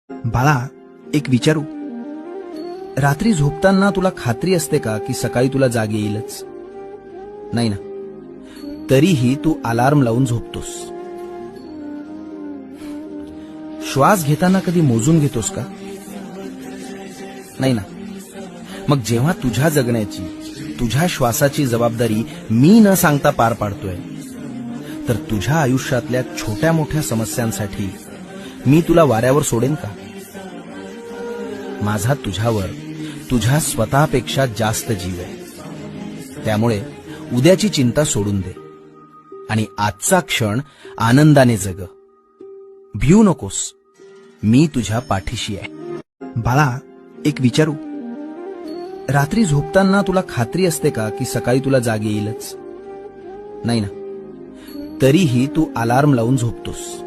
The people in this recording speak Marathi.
बाळा, एक विचारू. रात्री झोपताना तुला खात्री असते का की सकाळी तुला जाग येईलच? नाही ना. तरीही तू अलार्म लावून झोपतोस. श्वास घेताना कधी मोजून घेतोस का? नाही ना. मग जेव्हा तुझ्या जगण्याची, तुझ्या श्वासाची जबाबदारी मी न सांगता पार पाडतोय, तर तुझ्या आयुष्यातल्या छोट्या मोठ्या समस्यांसाठी मी तुला वाऱ्यावर सोडेन का? माझा तुझ्यावर, तुझ्या स्वतःपेक्षा जास्त जीव आहे. त्यामुळे उद्याची चिंता सोडून दे आणि आजचा क्षण आनंदाने जग. भिऊ नकोस, मी तुझ्या पाठीशी आहे. बाळा, एक विचारू. रात्री झोपताना तुला खात्री असते का की सकाळी तुला जाग येईलच? नाही ना. तरीही तू अलार्म लावून झोपतोस.